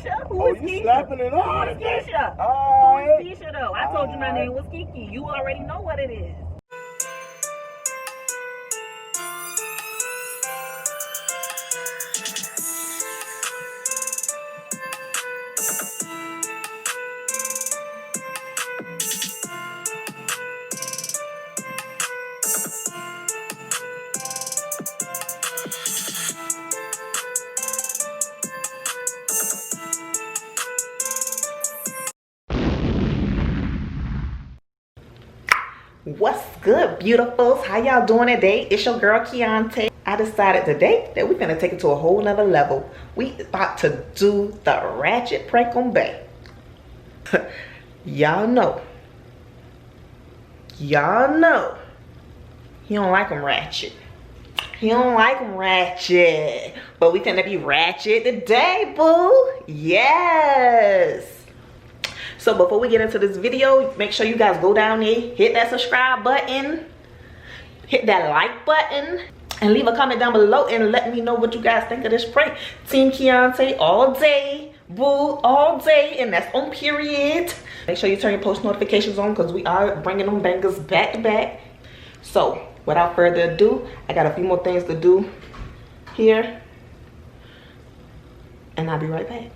Keisha? Who Oh, is you Keisha? slapping it Who on? is Keisha? Alright. Who is Keisha though? I told you my name was Kiki. You already know what it is. What's good, beautifuls? How y'all doing today? It's your girl Keontae. I decided today that we're gonna take it to a whole nother level. We about to do the Ratchet prank on Bay. Y'all know he don't like him ratchet. He don't like him ratchet. But we finna be ratchet today, boo. Yes. So before we get into this video, make sure you guys go down there, hit that subscribe button, hit that like button, and leave a comment down below and let me know what you guys think of this prank. Team Keontae all day, boo, all day, and that's on period. Make sure you turn your post notifications on because we are bringing them bangers back to back. So without further ado, I got a few more things to do here, and I'll be right back.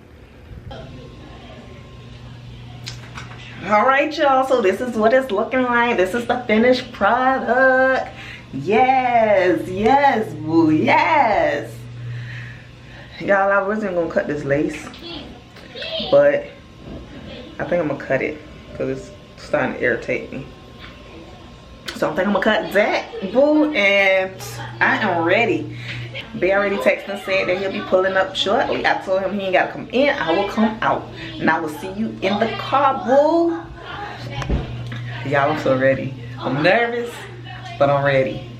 All right, y'all, so this is what it's looking like. This is the finished product. Yes, boo, yes. Y'all, I wasn't gonna cut this lace, but I think I'm gonna cut it because it's starting to irritate me. So I think I'm gonna cut that, boo, and I am ready. Bay already texted and said that he'll be pulling up shortly. I told him he ain't gotta come in, I will come out. And I will see you in the car, boo. Y'all, I'm so ready. I'm nervous, but I'm ready.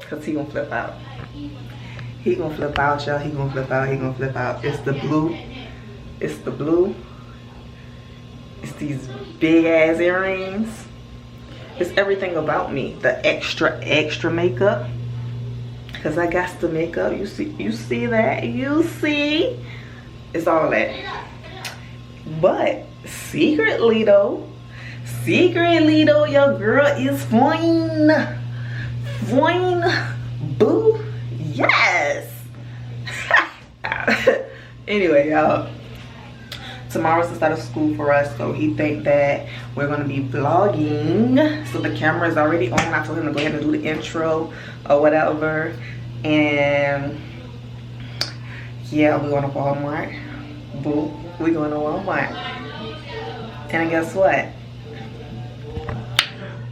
Cause he gonna flip out. He gonna flip out, y'all. He gonna flip out, he gonna flip out. It's the blue. It's the blue. It's these big ass earrings. It's everything about me. The extra makeup. Cause I got the makeup. You see that? You see? It's all that. But secretly though, your girl is fine. Fine, boo. Yes. Anyway, y'all. Tomorrow's the start of school for us, so he think that we're gonna be vlogging. So the camera is already on. I told him to go ahead and do the intro or whatever. And yeah, we're going to Walmart. Boo, we're going to Walmart. And guess what?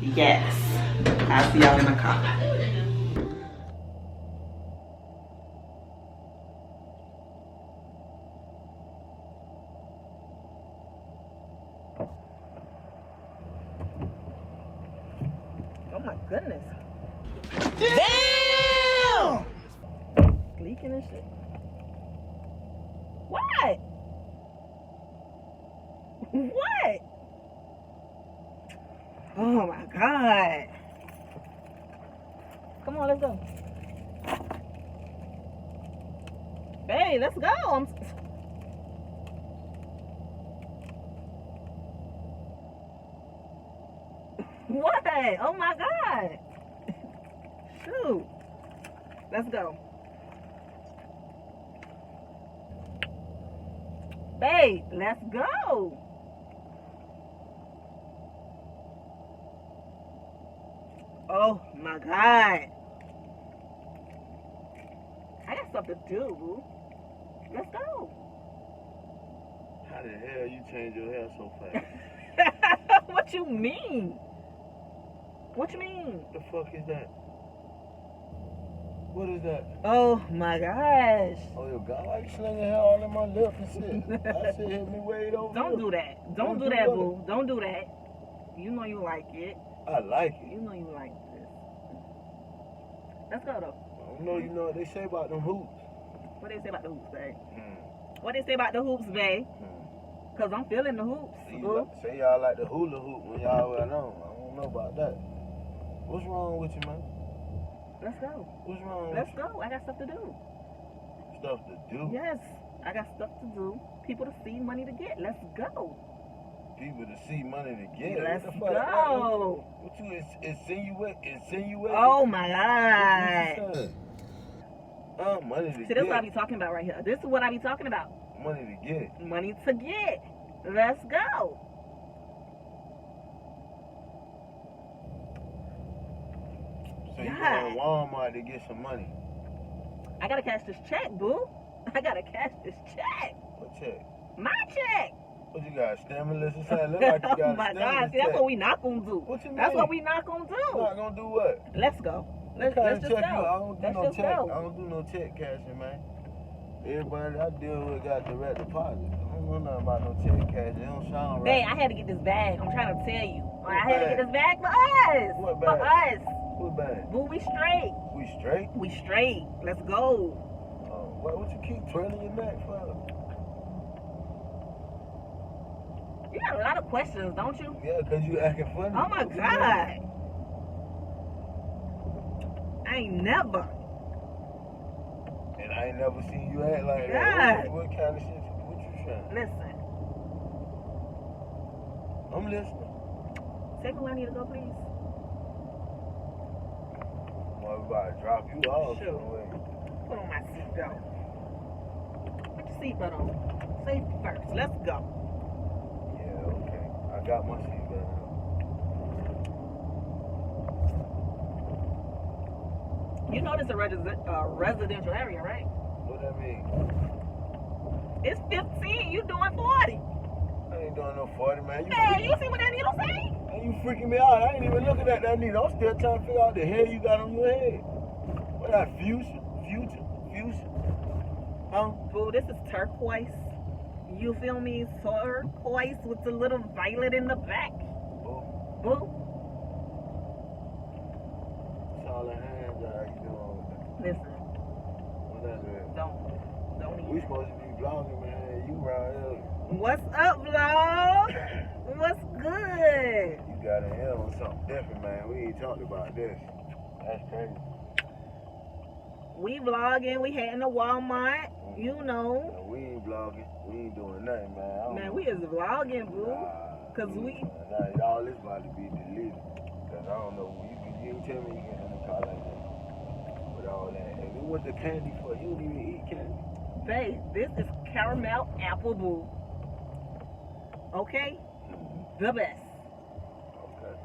Yes, I'll see y'all in the car. Oh my goodness. Damn! Leaking and shit. What? What? Oh my God. Come on, let's go. Hey, let's go. What? Oh my God. Shoot. Let's go. Babe, let's go. Oh my God. I got stuff to do, boo. Let's go. How the hell you change your hair so fast? What you mean? What you mean? What the fuck is that? What is that? Oh my gosh. Oh, your God, why you slinging hair all in my lip and shit? That shit hit me way over. Don't do that. Don't do that, boo. Don't do that. You know you like it. I like it. You know you like this. Let's go though. I don't know, you know what they say about them hoops. What they say about the hoops, babe? What they say about the hoops, babe? Cause I'm feeling the hoops. Say y'all like the hula hoop when y'all well known. I don't know about that. What's wrong with you, man? Let's go. What's wrong? Let's go. I got stuff to do. Stuff to do? Yes. I got stuff to do. People to see, money to get. Let's go. People to see, money to get. Let's What the go. fuck? What you insinuate? Oh my God. Money to get. See, this is what I be talking about right here. This is what I be talking about. Money to get. Money to get. Let's go. So you go to Walmart to get some money. I gotta cash this check, boo. I gotta cash this check. What check? My check. What you got? Stimulus or something? Look like you got Oh my God. See, that's what we not gonna do. What you mean? That's what we not gonna do. Not gonna do what? Let's go. Let's What kind just of check go. I don't do Let's no just check. go. I don't do no check cashing, man. Everybody I deal with got direct deposit. I don't know nothing about no check cashing. It don't sound right. Babe, I had to get this bag. I'm trying to tell you. I had to get this bag for us. What For bag? us. What bag? Boo, we straight. We straight? We straight. Let's go. What you keep twirling your neck for? You got a lot of questions, don't you? Yeah, because you acting funny. Oh my God. I ain't never. And I ain't never seen you act like God. that. What kind of shit? What you trying? Listen. I'm listening. Take me where I need to go, please. I'm about to drop you off. Sure. Put on my seatbelt. Put your seatbelt on. Safety first. Let's go. Yeah, okay. I got my seatbelt on. You know this is a residential area, right? What that mean? It's 15. You doing 40. I ain't doing no 40, man. Hey, you see what that needle say? Man, you freaking me out. I ain't even looking at that needle. I'm still trying to figure out the hair you got on your head. What that fuchsia? Huh? Boo, this is turquoise. You feel me? Turquoise with the little violet in the back. Boo. Boo. It's all the hands that how you doing with that? Listen, What that is? don't We even. supposed to be vlogging, man. You right here. What's up, vlog? What's good? You got in here on something different, man. We ain't talked about this. That's crazy. We vlogging. We heading to Walmart. You know. No, we ain't vlogging. We ain't doing nothing, man. I don't Man, know. we is vlogging, boo. Cause we. Nah, all this about to be deleted. Cause I don't know. You can tell me you get in the car like that with all that. And it was the candy for you. Don't even eat candy. Babe, this is caramel apple, boo. Okay? The best. Okay.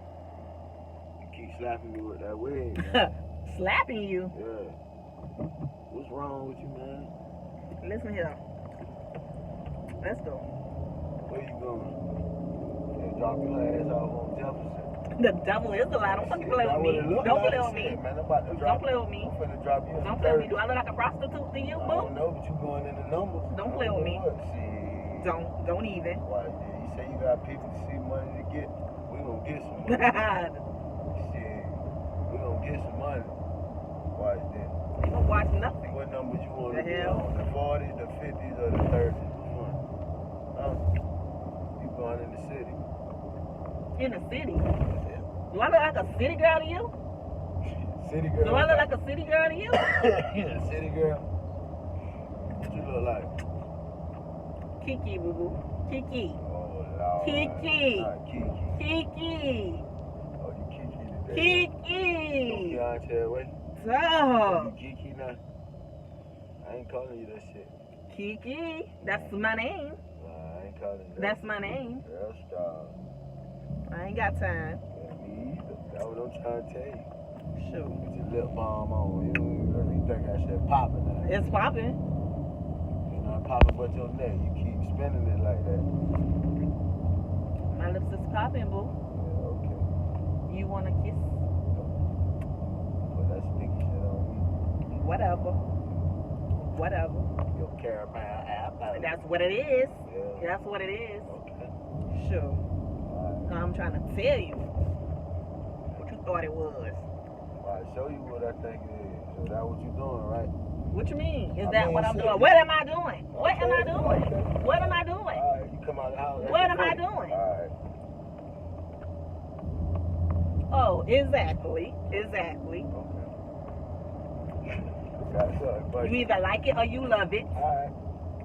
You keep slapping me with that wig, man. Slapping you. Yeah. What's wrong with you, man? Listen here. Let's go. Where you going? They drop your ass off on Jefferson. The devil is a lie. Don't fucking play with me. Don't play with me. Man, I'm about to drop Don't play with me. I'm finna drop you in Don't the play with me. 30. Do I look like a prostitute to you, I boo? don't know, but you going in the numbers. Don't play with me. Shit. Don't even. Why, yeah, you say you got people to see money to get. We gonna get some money. Shit. We gonna get some money. Why then? You don't watch nothing. What numbers you want The to be hell? on? The 40s, the 50s, or the 30s? Which one? Huh? You going in the city. In the city. Do I look like a city girl to you? City girl. Do I look like a city girl to you? Yeah, city girl. What you look like? Kiki, boo boo. Kiki. Oh, Lord. Kiki. Not Kiki. Kiki. Oh, you Kiki today. Kiki. Don't tell way. Dog. You Kiki now? I ain't calling you that shit. Kiki. That's my name. Nah, I ain't calling you that. That's my name. Girl, stop. I ain't got time. Yeah, me either. That's what I'm trying to tell you. Shoot. Put your lip balm on. You really think that shit popping now. It's popping. It's not popping but your neck. You keep spinning it like that. My lips is popping, boo. Yeah, okay. You want a kiss? Put that sticky shit on me. Whatever. Whatever. Your caramel apple. That's what it is. Yeah. That's what it is. Okay. Sure. Alright. I'm trying to tell you what you thought it was. Alright, show you what I think it is. So that's what you doing, right? What you mean? Is I that mean, what I'm shit. doing? What am I doing? What am I doing? Okay. What am I doing? Alright, you come out of the house. What am I doing? Alright. Oh, exactly. Exactly. Okay. Got something for You you. either like it or you love it. Alright.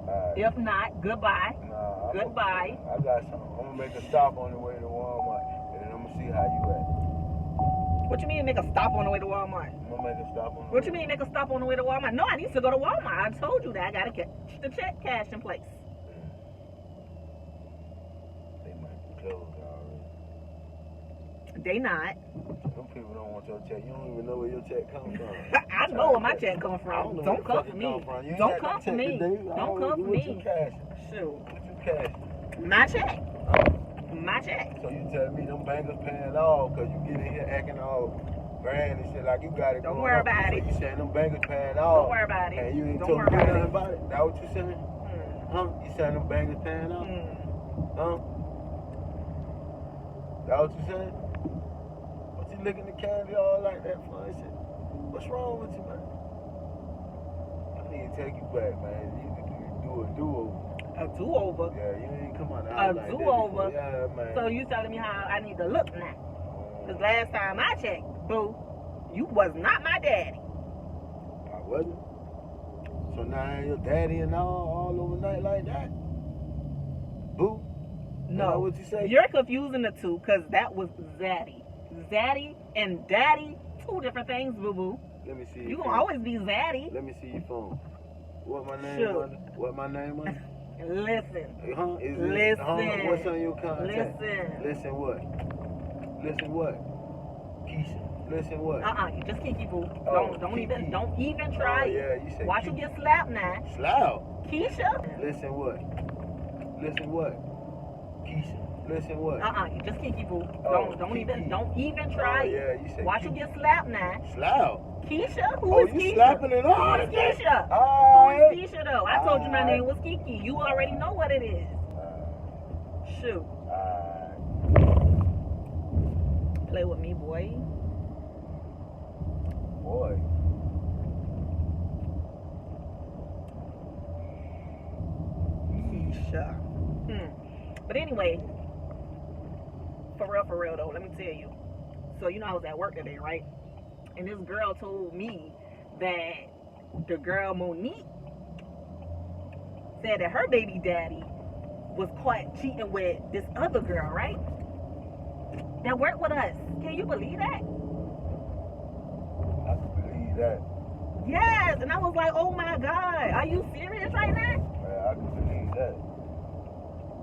Alright. If not, goodbye. Nah, Goodbye. I got something. I'm gonna make a stop on the way to Walmart, and then I'm gonna see how you at. What you mean make a stop on the way to Walmart? I'm gonna make a stop on the What you mean make a stop on the way to Walmart? No, I need to go to Walmart. I told you that. I gotta get the check cash in place. They might be closed already. They not. Them people don't want your check. You don't even know where your check comes from. I know where my check come I from. know Don't where come the for fuck me. it come from. You ain't Don't got come no for check me. today. Don't come for What you me. cash? Shoot. What you cash? My check. My check. So you tell me them bankers paying all because you get in here acting all grand and shit like you got it Don't going worry on. about So it. you saying them bankers paying all. Don't worry about it. And you ain't Don't told worry me about nothing it. about it. That what you saying? Huh? You saying them bankers paying all? Huh? That what you saying? What you licking the candy all like that for? I said, what's wrong with you, man? I need to take you back, man. You do a do-over. A do-over? Yeah, you ain't come on the A house like that do-over? before. Yeah, man. So you telling me how I need to look now? Because last time I checked, boo, you was not my daddy. I wasn't. So now I ain't your daddy and all overnight like that? Boo? Is that No. what you say? You're confusing the two because that was Zaddy. Zaddy and Daddy, two different things, boo-boo. Let me see. You gonna always be Zaddy. Let me see your phone. What my name Sure. under? What my name under? Listen. Huh? Is Listen. It, what's on your contact? Listen. Listen what? Listen what? Keisha. Listen what? You just Kiki, boo. Oh, Don't Kiki. even try Oh, it. yeah, you said Watch Kiki. you get slapped now. Slow. Keisha? Listen what? Listen what? Keisha. Listen what? You just Kiki, boo. Oh, Don't Kiki. even try Oh, it. yeah, you said Watch Kiki. you get slapped now. Slow. Keisha? Who Oh, is you Keisha? slapping it on Who is today? Keisha? Who Alright. is Keisha though? I told you my name was Kiki. You already know what it is. Shoot. Play with me, boy. Boy. Keisha. But anyway, for real though, let me tell you. So you know I was at work today, right? And this girl told me that the girl Monique said that her baby daddy was caught cheating with this other girl, right? That worked with us. Can you believe that? I can believe that. Yes, and I was like, oh my God, are you serious right now? Man, I can believe that.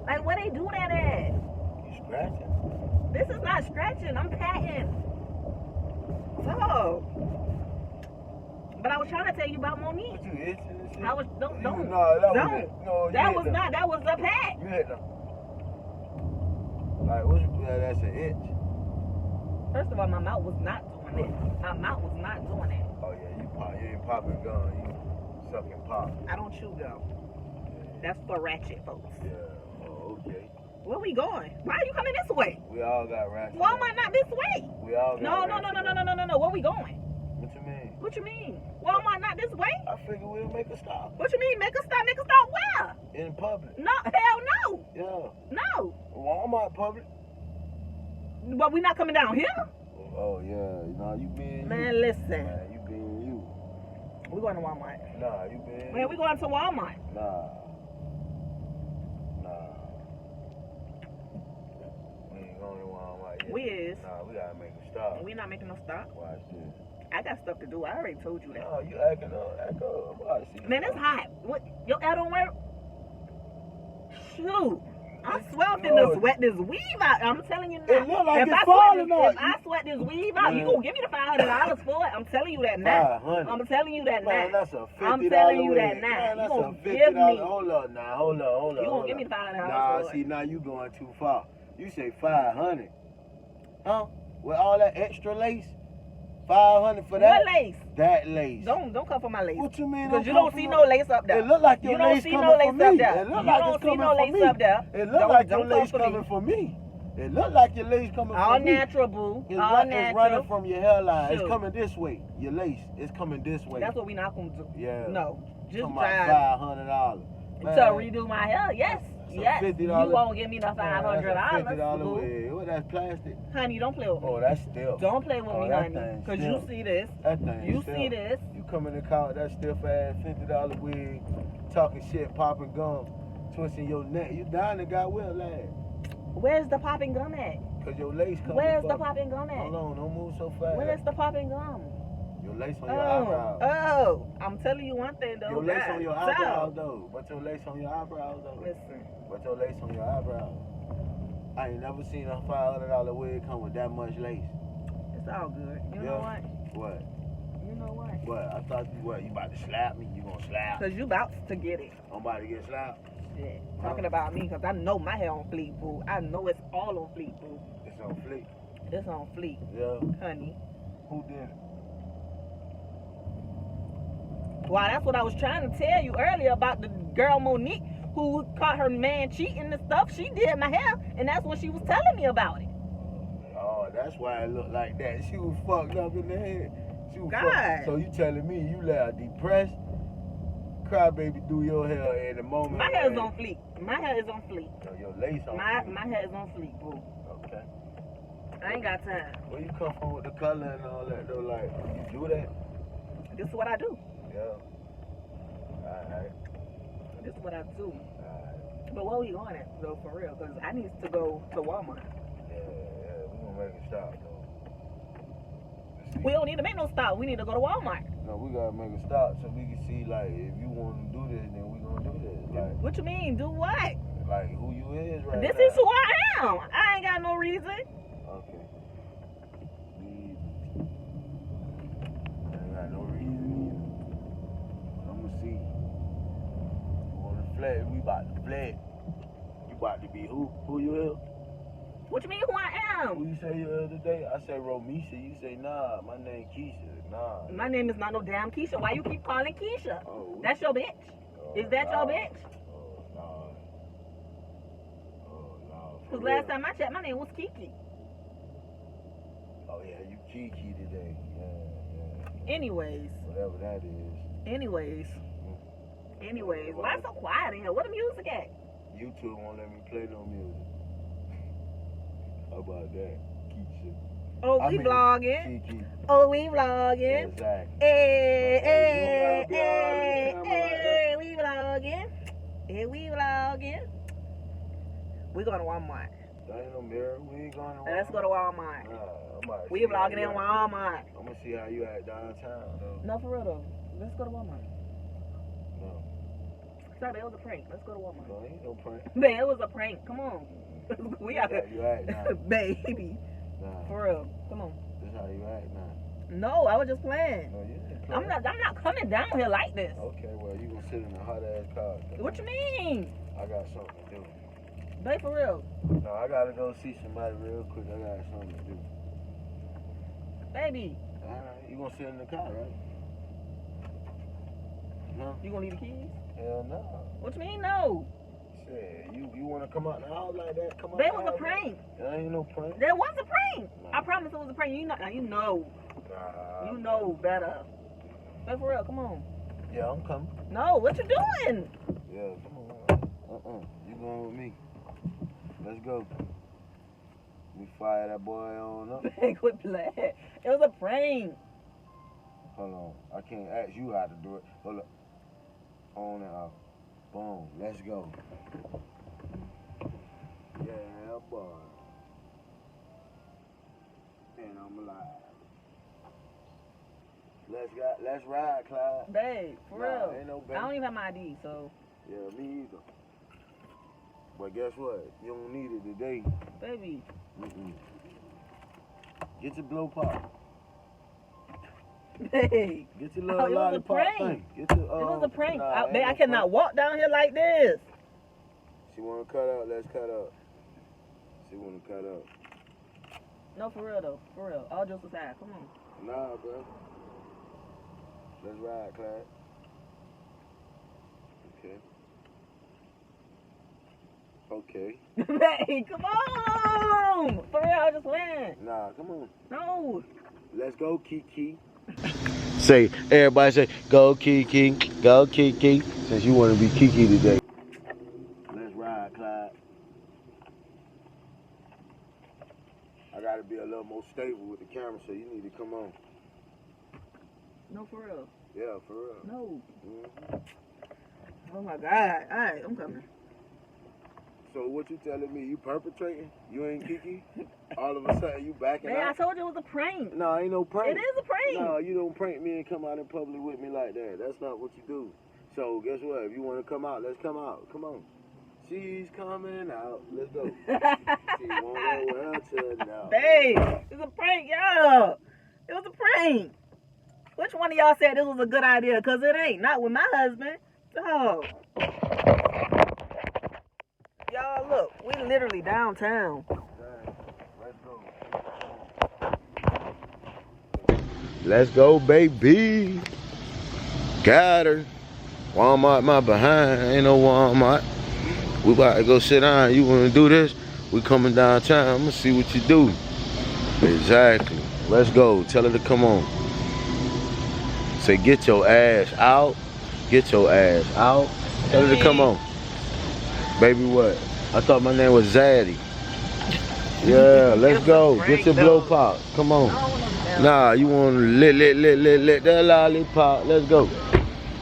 Like, where they do that at? You scratching? This is not scratching, I'm patting. So, but I was trying to tell you about Monique. What you itching and shit? I was, don't. No, That was the pat. You hit them. Like, what's that's an itch. First of all, my mouth was not doing it. My mouth was not doing it. Oh yeah, you ain't popping gum, you sucking pop. I don't chew gum. That's for Ratchet folks. Yeah. Oh, okay. Where we going? Why are you coming this way? We all got ratchet. Walmart not this way. We all got No. Where we going? What you mean? What you mean? Walmart not this way? I figure we'll make a stop. What you mean? Make a stop? Make a stop where? In public. No, hell no. Yeah. No. Walmart public. But we not coming down here. Oh yeah. No, you being Man, you. listen. Man, you being you. We going to Walmart. Nah, you being Man, we going to Walmart. Nah. We ain't going to Walmart yet. We is. Nah, we gotta make a stop. We not making no stop. Watch this. I got stuff to do. I already told you that. No, you acting up. Act up. I'm about to see. Man, it's hot. What? Your air don't work? Shoot. I swear I'm finna sweat this weave out. I'm telling you now. It look like if it's falling off. If I sweat this weave out, you gonna give me the $500 for it. I'm telling you that now. I'm telling you that Man, now. that's a $50 I'm telling you that wig. now. Man, You that's gonna a give $50. me. Hold up now. Hold up. You gonna give me the $500 Nah, for see, it. now you going too far. You say 500. Huh? With all that extra lace? 500 for that? What lace? That lace. Don't come for my lace. What you mean? Because you don't see no lace up there. It look like your you don't lace see coming no lace for me. up there. It look You like don't it's see coming no for lace me. up there. It look like your Don't lace come for me. coming for me. It look like your lace coming All for me. natural, boo. It's, All natural. it's running from your hairline. Shoot. It's coming this way. Your lace is coming this way. That's what we not gonna do. Yeah. No. Just Talking try about $500. to redo my hair. Yes. That's a Yes. $50. You won't give me the $500. $50 boo. wig. What, that's plastic? Honey, don't play with me. Oh, that's still. Don't play with me, that honey. thing Because still. you see this. That thing You still. see this. You come in the car with that stiff ass $50 wig. talking shit, popping gum, twisting your neck. You down and got well, lad. Where's the popping gum at? Cause your lace coming. Where's the popping gum at? Hold on, don't move so fast. Where's the popping gum? Your lace on your eyebrows. Oh, I'm telling you one thing though. Your lace on your eyebrows though. But your lace on your eyebrows though. Listen. But your lace on your eyebrows. I ain't never seen a $500 wig come with that much lace. It's all good. You know what? What? You know what? What? I thought you about to slap me? You gonna slap? Cause you about to get it. I'm about to get slapped. Shit. Talking about me, cause I know my hair on fleek, boo. I know it's all on fleek, boo. It's on fleek. It's on fleek. Yeah. Honey. Who did it? Well, that's what I was trying to tell you earlier about the girl Monique who caught her man cheating and stuff. She did my hair, and that's when she was telling me about it. Oh, that's why it looked like that. She was fucked up in the head. She was God. fucked. So you telling me you let a depressed crybaby do your hair in the moment? My hair is on fleek. My hair is on fleek. So your lace on my fleek. My hair is on fleek, boo. Okay. I ain't got time. Where you come from with the color and all that though? Like, you do that? This is what I do. Yeah. Alright. This is what I do. Alright. But where we going at, though, for real? Because I need to go to Walmart. Yeah, we gonna make a stop though. We don't need to make no stop. We need to go to Walmart. No, we gotta make a stop so we can see, like, if you want to do this, then we gonna do this. Like, What you mean? Do what? like who you is right This now. is who I am. I ain't got no reason. Okay. I ain't got no reason either. I'ma see. You wanna flex? We about to flex. You about to be who? Who you is? What you mean who I Who am? you say you is today? I say Romisha. You say nah. My name Keisha. Nah. My name is not no damn Keisha. Why you keep calling Keisha? Oh. That's your bitch. Is that your bitch? Oh no. Oh no. Because last time I checked, my name was Kiki. Oh yeah, you Kiki today. Yeah. Anyways. Whatever that is. Anyways. Why so quiet in here? Where the music at? YouTube won't let me play no music. How about that, Keisha? Oh, we vlogging. Kiki. Oh, we vlogging. Exactly. Hey, You don't gotta be all over the camera like that. we vlogging. Hey, we vlogging. We going to Walmart. There ain't no mirror. We ain't going to Walmart. Let's go to Walmart. Nah, We vlogging in Walmart. I'm gonna see how you act downtown, though. No, for real though. Let's go to Walmart. No. Sorry, it was a prank. Let's go to Walmart. No, ain't no prank. Man, it was a prank. Come on. We got That's how you act now. Baby. Nah. For real. Come on. That's how you act now. No, I was just playing. No, you didn't play. I'm not coming down here like this. Okay, well, you gonna sit in a hot ass car. What you mean? I got something to do. Babe, for real. No, I gotta go see somebody real quick. I got something to do. Baby. Alright, you gonna sit in the car, right? No? You gonna leave the keys? Hell no. What you mean no? Shit, you wanna come out the house like that? Come out. That the was a house prank. That ain't no prank. That was a prank. Nah. I promise it was a prank. You know. You know. Nah. You know better. Babe, for real. Come on. Yeah, I'm coming. No, what you doing? Yeah, come on. You going with me? Let's go. We fire that boy on up. Quit playing. It was a prank. Hold on. I can't ask you how to do it. Hold up. On and off. Boom. Let's go. Yeah, boy. And I'm alive. Let's ride, Clyde. Babe, for Nah, real. ain't no I don't even have my ID, so. Yeah, me either. But guess what? You don't need it today. Baby. Get your blow pop. Hey. Get your Oh, little it was a lollipop prank. thing. Get your, It was a prank. Nah, ain't I no cannot prank. walk down here like this. She wanna cut out, let's cut out. She wanna cut out. No, for real though. For real. All jokes aside. Come on. Nah, bro. Let's ride, Clyde. Okay. Hey, come on! For real, I just went. Nah, come on. No. Let's go, Kiki. Say, everybody say, go Kiki, go Kiki. Since you want to be Kiki today. Let's ride, Clyde. I gotta be a little more stable with the camera, so you need to come on. No, for real. Yeah, for real. No. Oh my God. All right, I'm coming. So what you telling me? You perpetrating? You ain't Kiki? All of a sudden you backing Man, out? I told you it was a prank. No, ain't no prank. It is a prank. No, you don't prank me and come out in public with me like that. That's not what you do. So guess what? If you want to come out, let's come out. Come on. She's coming out. Let's go. She won't know where to now. Babe, it's a prank, y'all. It was a prank. Which one of y'all said this was a good idea? Because it ain't. Not with my husband. So, y'all, look. We literally downtown. Let's go. Let's go, baby. Got her. Walmart, my behind. Ain't no Walmart. We about to go sit down. You want to do this? We coming downtown. I'm going to see what you do. Exactly. Let's go. Tell her to come on. Say, get your ass out. Get your ass out. Tell her to come on. Baby, what? I thought my name was Zaddy. Yeah, let's go. Get your blow pop. Come on. Nah, you want to lit that lollipop. Let's go.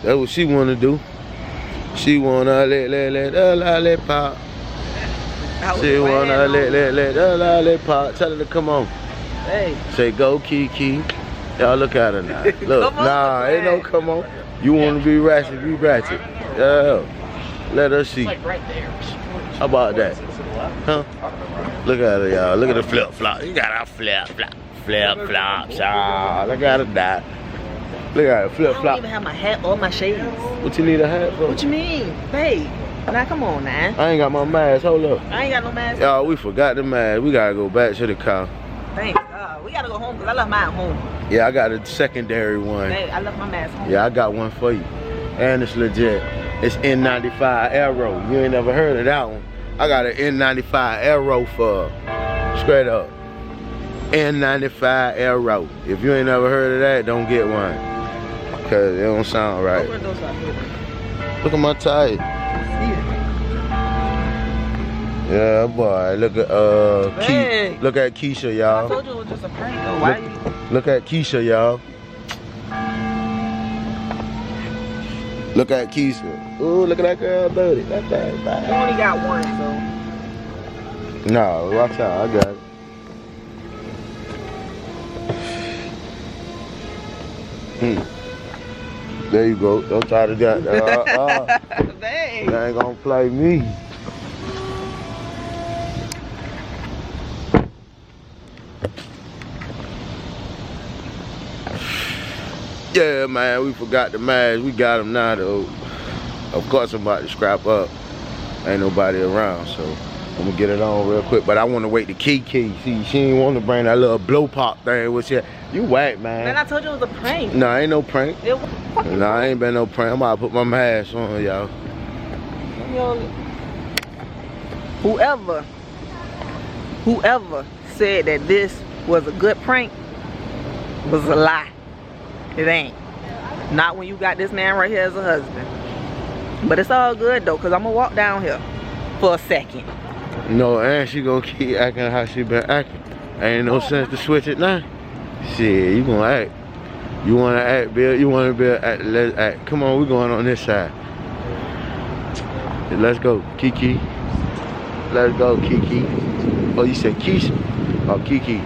That's what she want to do. She want to lit that lollipop. She want to lit that lollipop. Tell her to come on. Hey. Say, go, Kiki. Y'all look at her now. Look, nah, ain't no come on. You want to be ratchet, be ratchet. Yeah. Let her see. How about that? Huh? Look at her, y'all. Look at the flip flop. You got her flip flops. Ah, look at her that. Look at her flip I don't flop. even have my hat or my shades. What you need a hat for? What you mean? Babe. Now, come on, now. I ain't got my mask. Hold up. I ain't got no mask. Y'all, we forgot the mask. We got to go back to the car. Thank God. We got to go home because I left mine home. Yeah, I got a secondary one. Babe, I left my mask home. Yeah, I got one for you. And it's legit. It's N95 Aero. You ain't never heard of that one. I got an N95 Aero for straight up. N95 Aero. If you ain't never heard of that, don't get one. Cause it don't sound right. Look at my tire. Yeah, boy. Look at look at Keisha, y'all. I told you it was just a prank though. Why you? Look at Keisha, y'all. Look at Keisha. Ooh, look at that girl booty. That's that. You only got one, so. No, watch out. I got it. There you go. Don't try to get that. You ain't gonna play me. Yeah, man, we forgot the mask. We got them now, though. Of course, I'm about to scrap up. Ain't nobody around, so I'm gonna get it on real quick. But I want to wait to Kiki. See, she ain't want to bring that little blow pop thing. With you whack, man. Man, I told you it was a prank. No, ain't no prank. No, ain't been no prank. I'm about to put my mask on, y'all. Whoever said that this was a good prank was a lie. It ain't. Not when you got this man right here as a husband. But it's all good though, cause I'm gonna walk down here for a second. No, and she gonna keep acting how she been acting. Ain't no sense to switch it now. Shit, you gonna act. You wanna act, Bill? You wanna be act? Let's act. Come on, we going on this side. Let's go, Kiki. Let's go, Kiki. Oh, you said Keisha? Oh, Kiki.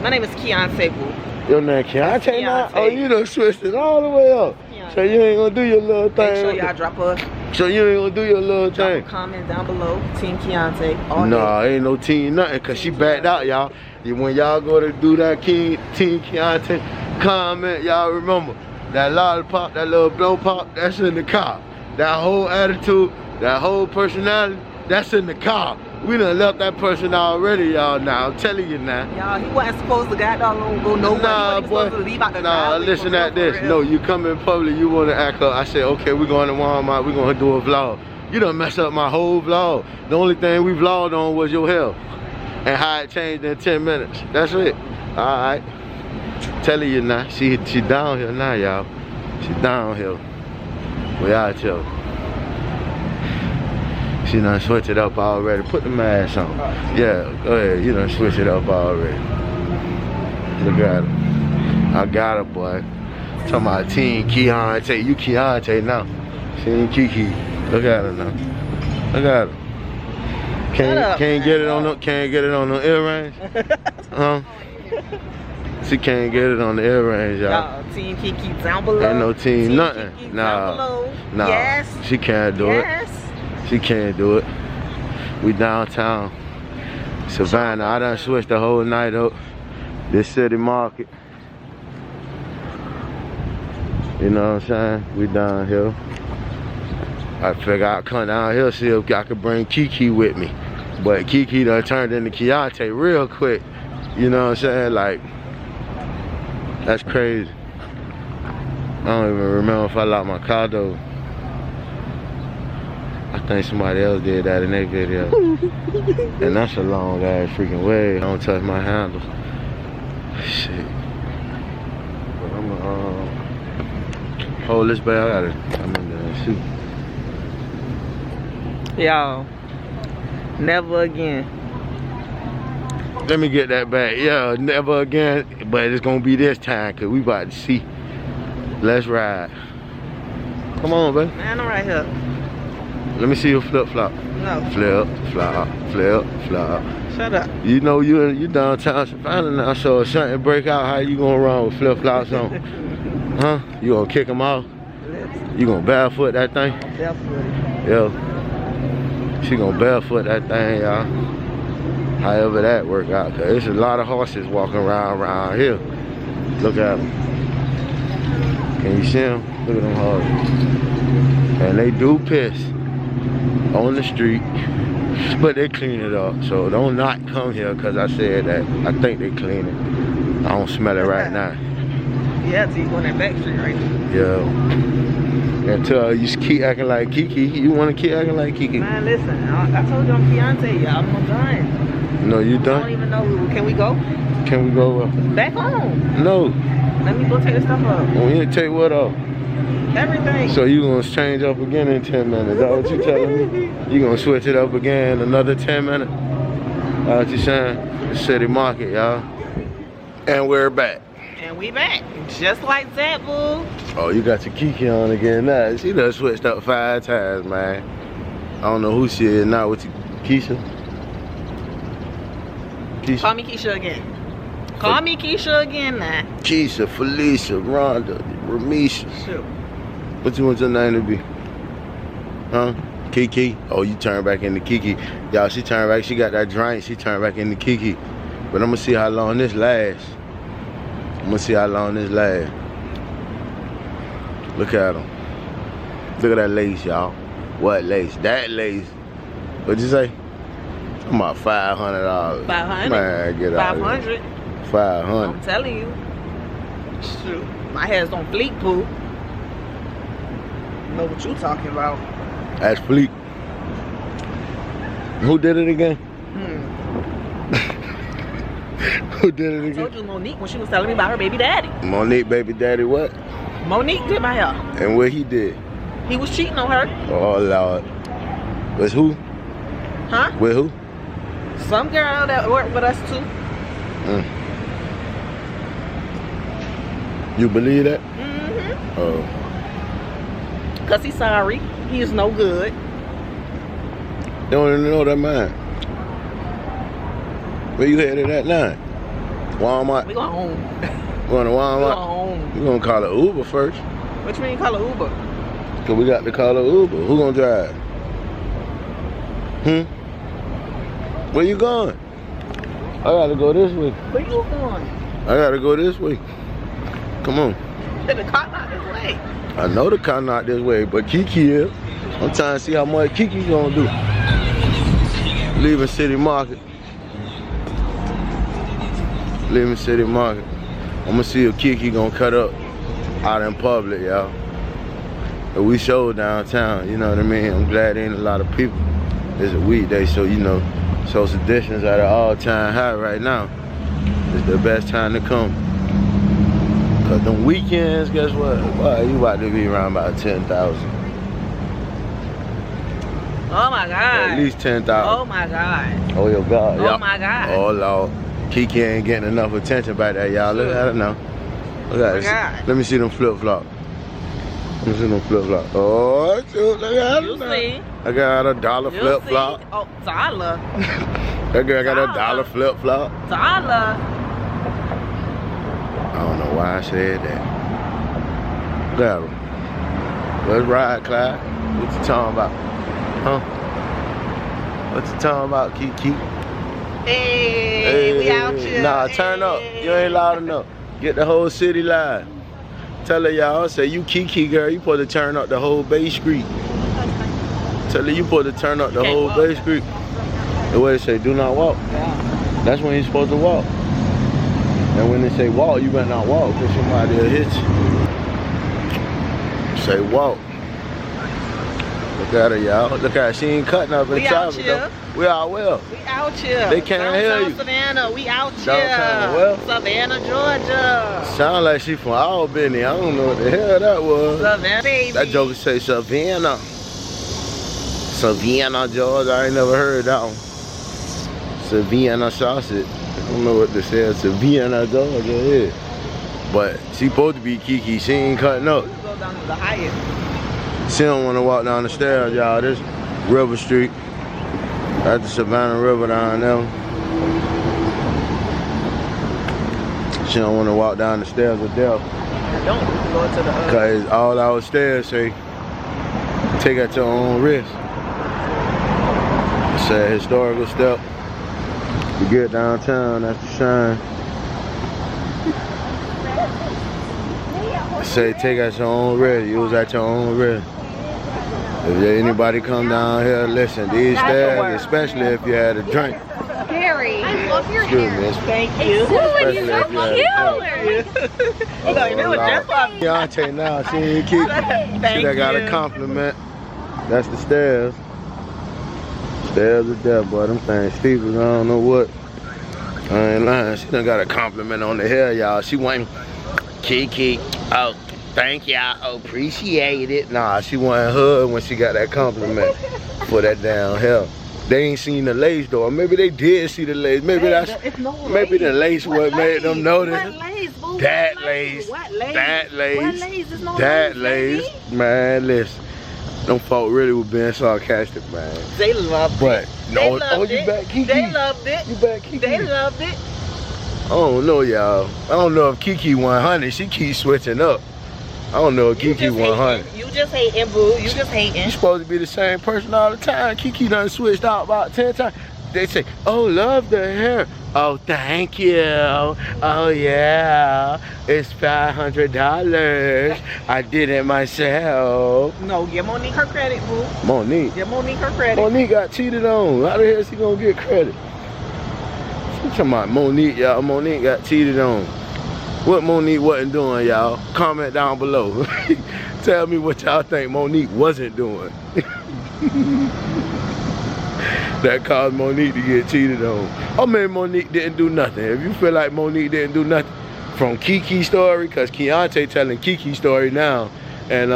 My name is Keontae, boo. Your name Keontae now? Oh, you done switched it all the way up. Keontae. So you ain't gonna do your little thing. Make sure y'all drop a So you ain't gonna do your little thing. comment down below. Team Keontae. Nah, ain't no team nothing, cause she backed out, y'all. When y'all go to do that Team Keontae comment, y'all remember that lollipop, that little blow pop, that's in the car. That whole attitude, that whole personality, that's in the car. We done left that person already, y'all. Now I'm telling you now. Y'all, he wasn't supposed to go nowhere. Nah, boy. Nah, listen at this. No, you come in public, you want to act up. I said, okay, we're going to Walmart. We're going to do a vlog. You done messed up my whole vlog. The only thing we vlogged on was your hair and how it changed in 10 minutes. That's it. All right. Telling you now. She down here now, y'all. She down here. We out here. She done switch it up already. Put the mask on. Yeah, go ahead. You done switch it up already. Look at her. I got her, boy. Talking about Team Keontae. You Keontae now. She ain't Kiki. Look at her now. Look at her. Can't get it on the earrings. Huh? She can't get it on the earrings, y'all. Team Kiki down below. Ain't no team nothing. Kiki Nah. Yes. She can't do it. She can't do it. We downtown Savannah. I done switched the whole night up. This city market. You know what I'm saying? We down here. I figure I'd come down here, see if I could bring Kiki with me. But Kiki done turned into Keontae real quick. You know what I'm saying? Like, that's crazy. I don't even remember if I locked my car though. I think somebody else did that in their video. And that's a long ass freaking way. I don't touch my handles. Shit. But I'm gonna hold this bag. I'm in the shoot. Y'all, never again. Let me get that back. Yeah, never again. But it's gonna be this time, cause we about to see. Let's ride. Come on, baby. Man, I'm right here. Let me see your flip flop. No. Flip flop, flip flop. Shut up. You know you downtown Savannah now, so if something break out, how you gonna run with flip flops on? Huh? You gonna kick them off? You gonna barefoot that thing? Barefoot. Yeah. She gonna barefoot that thing, y'all. However that work out, cause there's a lot of horses walking around here. Look at them. Can you see them? Look at them horses. And they do piss on the street, but they clean it up. So don't not come here, cause I said that. I think they clean it. I don't smell it right now. Yeah, so you on that back street right now. Yeah. Until you keep acting like Kiki, you want to keep acting like Kiki. Man, listen, I told you I'm Keontae, y'all. I'm done. No, you done? I don't even know. Can we go? Can we go? Back home. No. Let me go take the stuff up. Well, you take what off? Everything. So you gonna change up again in 10 minutes? Is that what you telling me? You gonna switch it up again another 10 minutes? What you saying? The city market, y'all. And we're back. And we back. Just like that, boo. Oh, you got your Kiki on again now. She done switched up 5 times, man. I don't know who she is now with you. Keisha? Keisha? Call me Keisha again. Call me Keisha again now. Keisha, Felicia, Rhonda, Ramisha. Shoot. What you want your name to be? Huh? Kiki? Oh, you turn back into Kiki. Y'all, she turned back. She got that drink. She turned back into Kiki. But I'm gonna see how long this lasts. Look at them. Look at that lace, y'all. What lace? That lace. What'd you say? I'm about $500. 500? Man, get out of here. 500? 500. I'm telling you. Shoot. My hair's on fleek, boo. Know what you talking about. That's fleek. Who did it again? Who did it again? I told you Monique when she was telling me about her baby daddy. Monique baby daddy what? Monique did my hair. And what he did? He was cheating on her. Oh Lord. With who? Huh? With who? Some girl that worked with us too. You believe that? Mm-hmm. Oh. Cause he's sorry. He's no good. They don't even know that man. Where you headed at now? Walmart? We going home. Going to Walmart? We going home. We gonna call it Uber first. What you mean call it Uber? Cause we got to call it Uber. Who gonna drive? Where you going? I gotta go this way. Where you going? I gotta go this way. Come on. The car not this way. I know the car not this way, but Kiki is. I'm trying to see how much Kiki gonna do. Leaving City Market. Leaving City Market. I'm gonna see if Kiki gonna cut up out in public, y'all. But we show downtown, you know what I mean? I'm glad there ain't a lot of people. It's a weekday, so you know, social distance at an all-time high right now. It's the best time to come. Cause them weekends, guess what? Boy, you about to be around about 10,000. Oh my God. At least 10,000. Oh my God. Oh your God. Oh my God. Oh Lord. Kiki ain't getting enough attention back there, y'all. Look at it now. Look at it. God. Let me see them flip-flops. see no flip flop. Oh, shoot, look at You it. see. I got a dollar You flip see. flop. Oh, dollar. That girl got a dollar flip flop. Dollar. I don't know why I said that. Got him. Let's ride, Clyde. What you talking about? Huh? What you talking about, Kiki? Hey, we out here. Nah, turn up. You ain't loud enough. Get the whole city live. Tell her, y'all, say you Kiki girl, you supposed to turn up the whole Bay Street. Tell her you supposed to turn up the whole Bay Street. The way they say, do not walk. Yeah. That's when you're supposed to walk. And when they say walk, you better not walk because somebody will hit you. Say walk. Look at her, y'all. Look at her. She ain't cutting up in traffic, though. We out well. We out here. They can't hear you. Savannah, we out here. Downtown well? Savannah, Georgia. Sound like she from Albany. I don't know what the hell that was. Savannah, baby. That joker say Savannah. Savannah, Georgia. I ain't never heard that one. Savannah sausage. I don't know what this says. Savannah, Georgia is. But she supposed to be Kiki. She ain't cutting up. Let's go down to the highest. She don't want to walk down the stairs, y'all. This River Street. That's the Savannah River down there. She don't want to walk down the stairs of death. Don't go to the Cause all our stairs say, take at your own risk. It's a historical step. You get downtown, that's the shine. It say take at your own risk. Use at your own risk. If anybody come down here, listen, these stairs, especially if you had a drink. Gary, I love your Excuse hair. me. Thank you. Especially if you had a drink. Look, that was just like Beyonce now, she ain't keep. She done got a compliment. That's the stairs. Stairs of death, boy. Them things steep as I don't know what. I ain't lying. She done got a compliment on the hair, y'all. She went, Kiki, oh, thank y'all, appreciate it. Nah, she wanted her when she got that compliment for that damn hair. They ain't seen the lace though. Maybe they did see the lace. Maybe that's maybe the lace what made them notice. That lace. That lace. That lace. Man, listen. Them folk really were being sarcastic, man. They loved it. But no, oh, you back Kiki. They loved it. You back Kiki. They loved it. I don't know, y'all. I don't know if Kiki 100. She keeps switching up. I don't know if Kiki 100. You just hating, boo. You just hating. You supposed to be the same person all the time. Kiki done switched out about 10 times. They say, oh, love the hair. Oh, thank you. Oh, yeah. It's $500. I did it myself. No, give Monique her credit, boo. Monique? Give Monique her credit. Monique got cheated on. How the hell she gonna get credit? I'm talking about Monique, y'all. Monique got cheated on. What Monique wasn't doing, y'all? Comment down below. Tell me what y'all think Monique wasn't doing. That caused Monique to get cheated on. Oh man, Monique didn't do nothing. If you feel like Monique didn't do nothing from Kiki's story, cause Keontae telling Kiki's story now, and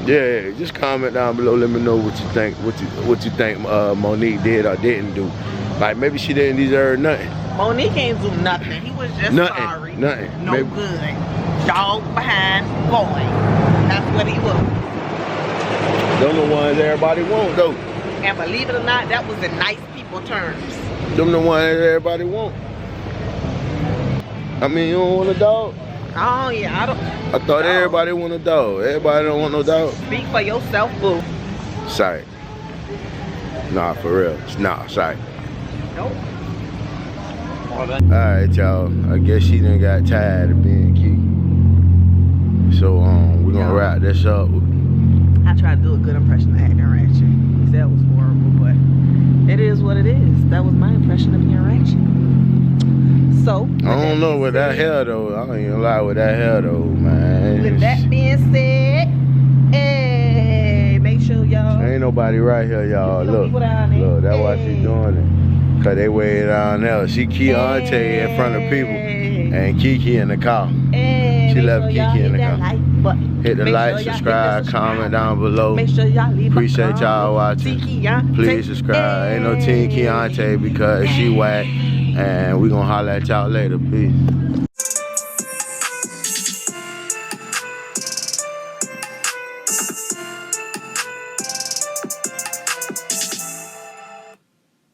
yeah, just comment down below. Let me know what you think. What you think Monique did or didn't do. Like maybe she didn't deserve nothing. Monique ain't do nothing. He was just sorry. Nothing. No maybe. good. Dog behind boy. That's what he was. Them the ones everybody want though. And believe it or not, that was in nice people terms. Them the ones everybody want. I mean, you don't want a dog? Oh yeah, I don't. I thought everybody want a dog. Everybody don't want no dog. Speak for yourself, boo. Sorry. Nah, for real. Nah, sorry. Nope. Alright, y'all. I guess she done got tired of being Kiki. So we're gonna wrap this up. I tried to do a good impression of acting Ratchet. That was horrible, but it is what it is. That was my impression of being Ratchet. So I don't know with that hair though. I ain't gonna lie with that hair though, man. With that being said, hey, make sure y'all. Ain't nobody right here, y'all. Look, that's why she doing it. Cause they way down there. She Keontae in front of people, and Kiki in the car. She left Kiki in the car. Hit the like, subscribe, comment down below. Make sure y'all leave Appreciate y'all watching. Please subscribe. Ain't no Team Keontae because she whack. And we gonna holler at y'all later. Peace.